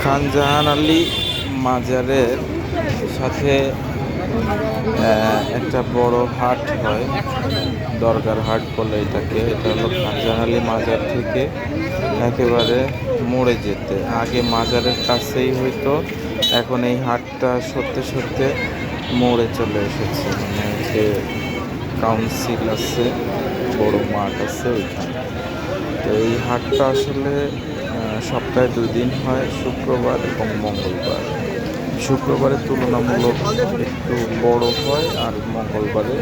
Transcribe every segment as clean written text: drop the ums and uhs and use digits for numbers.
খান জাহান আলী মাজারের সাথে একটা বড় হাট হয়, দরগার হাট বলে এটাকে। এটা হলো খান জাহান আলী মাজার থেকে একেবারে মোড়ে যেতে, আগে মাজারের কাছেই হইতো, এখন এই হাটটা সরতে সরতে মোড়ে চলে এসেছে। মানে যে কাউন্সিল আছে, বড় মাঠ আছে ওইখানে। তো এই হাটটা আসলে সপ্তাহে 2 দিন হয়, শুক্রবার এবং মঙ্গলবার। শুক্রবারে তুলনামূলক একটু বড় হয় আর মঙ্গলবারে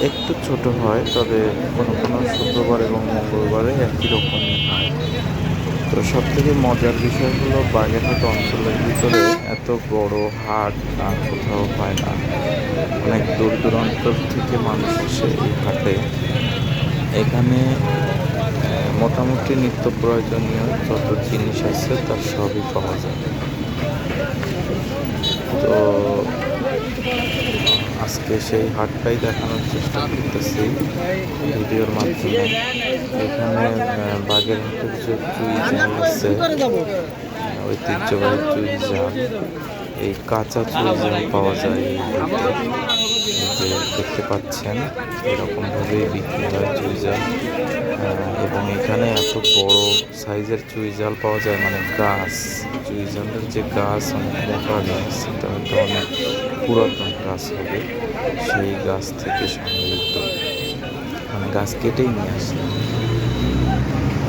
একটু ছোট হয়, তবে কোনো কোনো শুক্রবার এবং মঙ্গলবারে একই রকমই হয়। তো সব থেকে মজার বিষয় হলো বাগেরহাট অঞ্চলের ভিতরে এত বড় হাট আর কোথাও হয় না। অনেক দূর দূরান্ত থেকে মানুষ আসে এই হাটে। এখানে মোটামুটি নিত্য প্রয়োজনীয় যত জিনিস আছে তার সবই পাওয়া যায়। তো আজকে সেই হাটটাই দেখানোর চেষ্টা করতেছি ভিডিওর মাধ্যমে। এখানে বাগেরহাটের যে চুই জাল আছে, ঐতিহ্যবাহী চুই জাল, এই কাঁচা চুই জাল পাওয়া যায় এই হাটে। এই যে দেখতে পাচ্ছেন এরকমভাবেই বিক্রি হয় চুই জাল। এবং এখানে এত বড় সাইজের চুই জাল পাওয়া যায়, মানে গাছ, চুই জালের যে গাছ অনেক মোটা গাছ, এটা হয়তো অনেক পুরাতন গাছ হবে, সেই গাছ থেকে সংগৃহীত, মানে গাছ কেটেই নিয়ে আসে।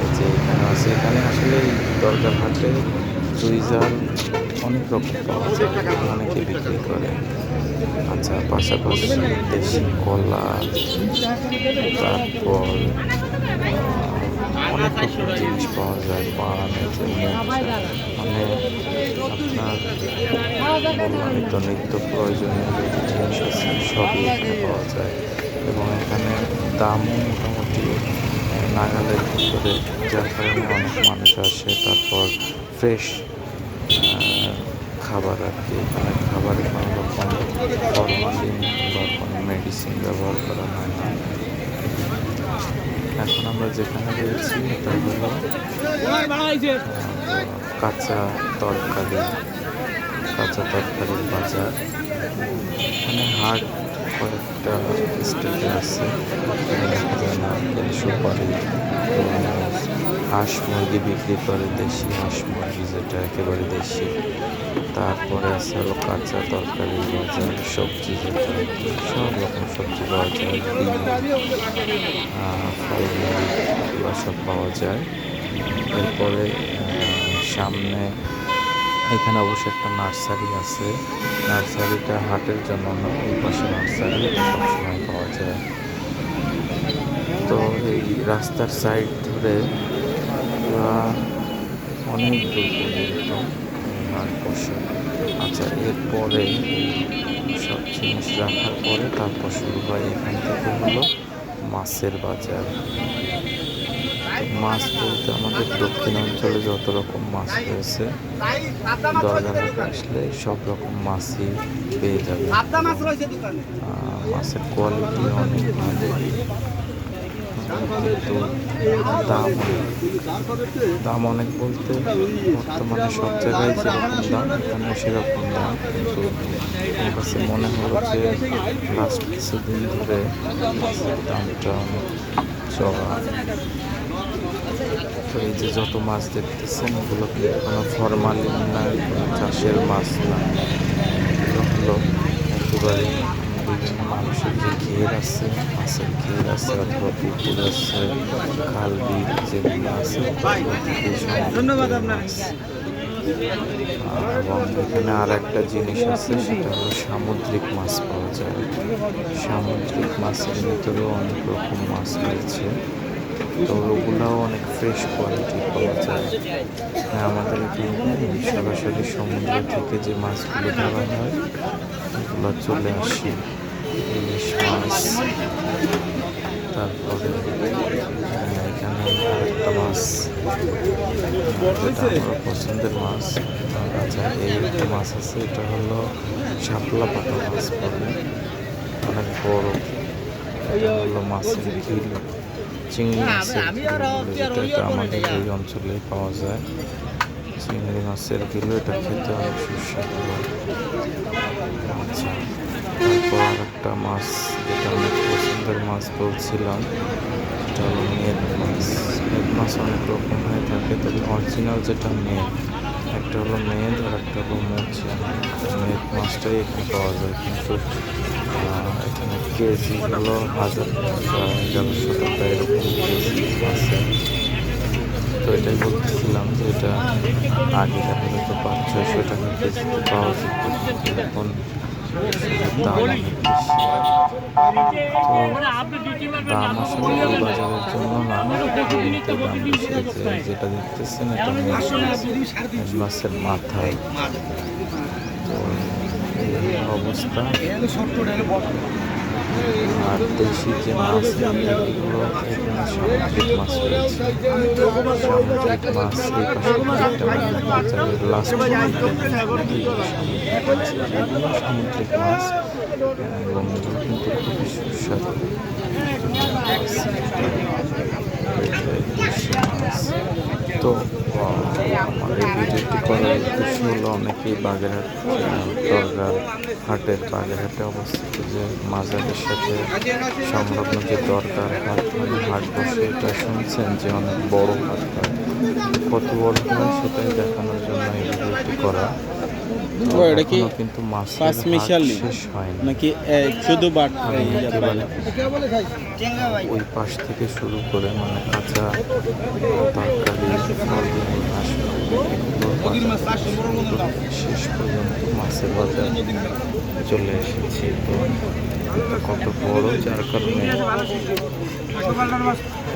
এই যে এখানে আছে, এখানে আসলে এই দরগার হাটে চুই জাল অনেক রকম পাওয়া যায়, অনেকে বিক্রি করে। আচ্ছা, পাশাপাশি দেশি কলা, তারপর অনেক রকম জিনিস পাওয়া যায়, পান, মানে আপনার বললামই তো, নিত্য প্রয়োজনীয় যত জিনিস আছে সবই এখানে পাওয়া যায়। এবং এখানে দামও মোটামুটি নাগালের ভিতরে, যার কারণে অনেক মানুষ আসে। তারপর ফ্রেশ খাবার আর কি, এখানে খাবারে কোনো রকম ফরমালিন বা কোনো মেডিসিন ব্যবহার করা হয় না। এখন আমরা যেখানে রয়েছি এটা হলো কাঁচা তরকারির বাজার। এখানে হাট কয়েকটা স্টেজে আছে, দেখা যায় নারকেল, সুপারি, তরমুজ, হাঁস মুরগি বিক্রি করে, দেশি হাঁস মুরগি যেটা একেবারে দেশি। তারপরে আছে হলো কাঁচা তরকারির বাজার, সবজি যেটা, সব রকম সবজি পাওয়া যায়, ফলমূল এগুলো সব পাওয়া যায়। এরপরে সামনে এখানে অবশ্যই একটা নার্সারি আছে, নার্সারিটা হাটের জন্য না, এই পাশে নার্সারি সবসময় পাওয়া যায়। তো এই রাস্তার সাইড ধরে অনেক দূর পর্যন্ত হাট বসে। আচ্ছা, এরপরে সব জিনিস রাখার পরে তারপর শুরু হয় এখান থেকে হলো মাছের বাজার। মাছ বলতে আমাদের দক্ষিণাঞ্চলে যত রকম মাছ রয়েছে, দরগারহাটে আসলে সব রকম মাছই পেয়ে যাবে। মাছের কোয়ালিটি অনেক ভালো, কিন্তু দাম অনেক বলতে বর্তমানে সব জায়গায় যেরকম দাম এখানে সেরকম দাম, কিন্তু আমার কাছে মনে হলো যে লাস্ট কিছুদিন ধরে মাছের দামটা অনেক চড়া। তো এই যে যত মাছ দেখতেছেন এগুলো কিন্তু কোনো ফরমালিন না, কোনো চাষের মাছ না, এগুলো হলো একেবারে বিভিন্ন মানুষের যে ঘের আছে, মাছের ঘের আছে, অথবা পুকুর আছে, খাল বিল যেগুলো আছে মাছ। এবং এখানে আর একটা জিনিস আছে, সেটা হলো সামুদ্রিক মাছ পাওয়া যায়। সামুদ্রিক মাছের ভিতরেও অনেক রকম মাছ রয়েছে, তো ওগুলাও অনেক ফ্রেশ কোয়ালিটির পাওয়া যায়। হ্যাঁ, আমাদের এখানে সরাসরি সমুদ্র থেকে যে মাছগুলো ধরা হয় এগুলো চলে আসে, ইলিশ মাছ। তারপরে এখানে আরেকটা মাছ, যেটা আমার পছন্দের মাছ। আচ্ছা, এই একটা মাছ আছে, এটা হলো শাপলা পাতা মাছ বলে, অনেক বড়। এটা হলো মাছের কিলো, চিংড়ি মাছের কিলো বলে, যেটা আমাদের এই অঞ্চলে পাওয়া যায়। চিংড়ি মাছের কিলো, এটা খেতে অনেক সুস্বাদু হয়। আচ্ছা, তারপর আর একটা মাছ যেটা অনেক পছন্দের মাছ বলছিলাম, সেটা হলো মেদ মাছ। মেদ মাছ অনেক রকম হয়ে থাকে, তবে অরিজিনাল যেটা মেদ, একটা হলো মেদ আর একটা হলো মোচা। মেদ মাছটাই এখানে পাওয়া যায়, কিন্তু এখানে কেজি হলো 1000 টাকা, 1100 টাকা এরকম কেজি আছে। তো এটাই বলতেছিলাম যে এটা আগে দেখা যেত 500-600 টাকা কেজিতে পাওয়া যেত, এখন দাম অনেক বেশি। তো দাম আসলে এই বাজারের জন্য না, এমনিতে দাম বেশি। যেটা দেখতেছেন এটা মেদ মাছের মাথায়। তো এই অবস্থা। আর দেশি যে মাছ এগুলো এখানে সামুদ্রিক মাছ রয়েছে। সামুদ্রিক মাছ এই পাশে লাস্ট সামুদ্রিক মাছ, এবং এগুলো কিন্তু খুবই সুস্বাদু দেশি মাছ। তো আমার এই ভিডিওটি করার উদ্দেশ্য হলো, অনেকেই বাগেরহাট দরগার হাটের, বাগেরহাটে অবস্থিত যে মাজারের সাথে সংলগ্ন যে দরগার হাট, মানে হাট বসে, এটা শুনছেন যে অনেক বড় হাট হয়। কত বড় হয় সেটাই দেখানোর জন্য এই ভিডিওটি করা। কিন্তু মাছের শেষ হয় নাকি শুধু ওই পাশ থেকে শুরু করে, মানে কাঁচা তরকারি, শেষ পর্যন্ত মাছের বাজার চলে এসেছি। তো কত বড়, যার কারণে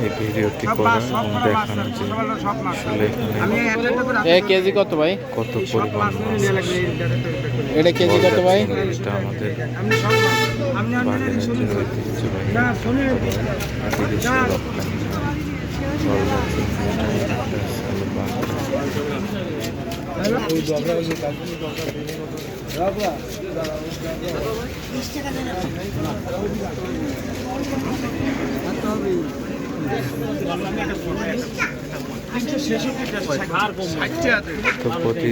এই ভিডিওটি করা এবং দেখানো যে আসলে এখানে কেজি কত ভাই, কত পরিমাণ মাছ। এটা কেজি কত ভাই? এটা আমাদের বাগেরহাটের তো প্রতি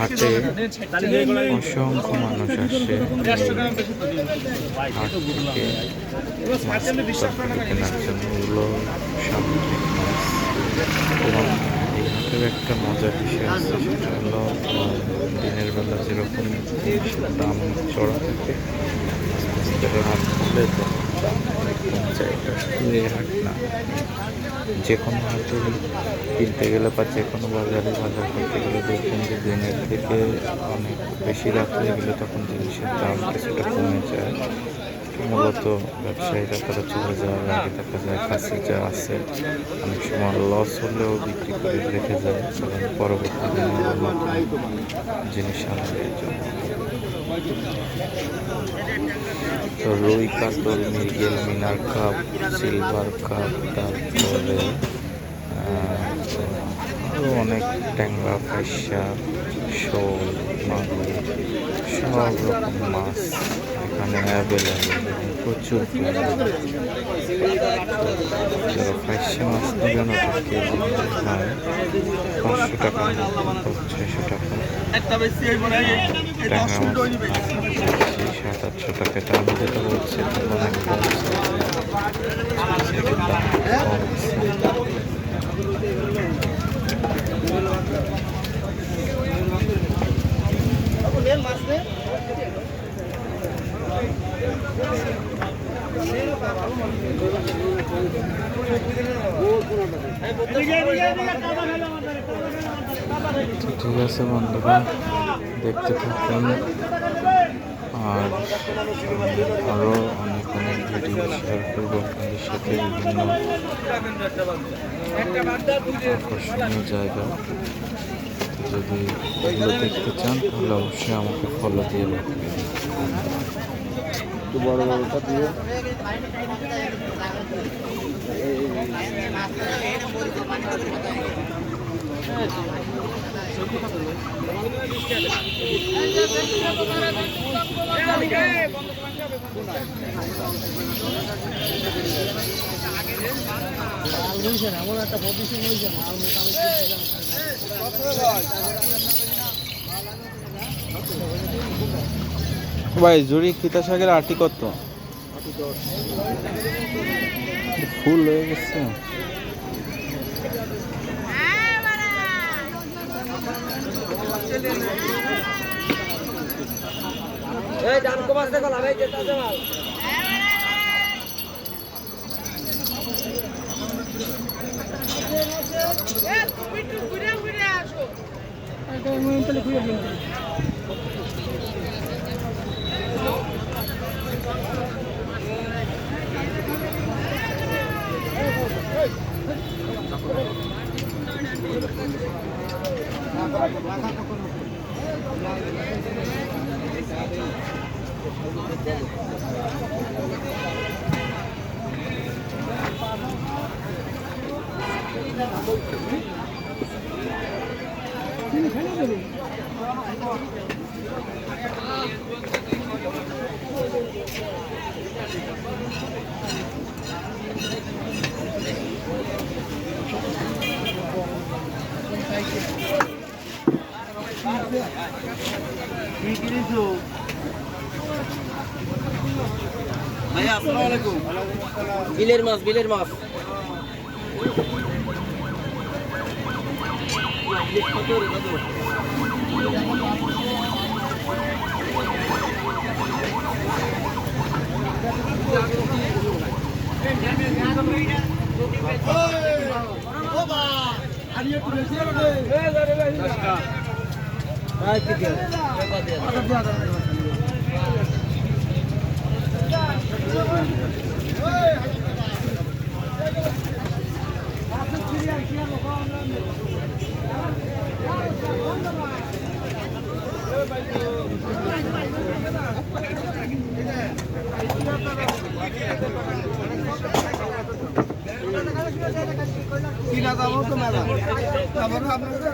হাটে অসংখ্য মানুষ আসে হাট থেকে মাছ কেনার জন্য। এগুলো সামুদ্রিক মাছ। এবং এই হাটের একটা মজার বিষয় আছে, সেটা হলো দিনের বেলা যেরকম দাম চড়া থাকে, হাট খুলে দাম কম যায়। এটা হাট না, যে কোনো হাটে কিনতে গেলে বা যে কোনো বাজারে বাজার করতে গেলে দেখবেন যে দিনের থেকে অনেক বেশি রাত হয়ে গেলে তখন জিনিসের দাম কিছুটা কমে যায়। মূলত ব্যবসায়ীরা তারা চলে যাওয়ার আগে দেখা যায় কাছে যা আছে অনেক সময় লস হলেও বিক্রি করে রেখে যায়, কারণ পরবর্তী দিনে নতুন জিনিস আনার জন্য। তো রুই, কাতল, মৃগেল, মিনার কাপ, সিলভার কাপ, তারপরে আরও অনেক ট্যাংরা, ফাইসা, শোল, মাগুর, সব রকম মাছ এখানে অ্যাভেলেবেল, প্রচুর যারা ফাইসা মাছ নেবেন ওটা কেজি হয় 500 টাকা, 600 টাকা। ট্যাংরা মাছ 700-800 টাকা। এটা আমি যেটা বলছি অনেক কম, দাম কম। ঠিক আছে বন্ধুরা, দেখতে থাকুন, আর আরও অনেক অনেক ভিডিও শেয়ার করবো আপনাদের সাথে, বিভিন্ন আকর্ষণীয় জায়গা। যদি এগুলো দেখতে চান তাহলে অবশ্যই আমাকে ফলো দিয়ে রাখবেন। একটু বড় বড়টা দিয়ে এমন একটা পজিশন হয়েছে না। ভাই জুড়ি খিতা শাকের আটি কত? ফুল হয়ে গেছে। ভাইয়া আসসালামু আলাইকুম। বিলের মাছ, বিলের মাছ। কিনা দামও তো মেলা, তারপরে আপনাদের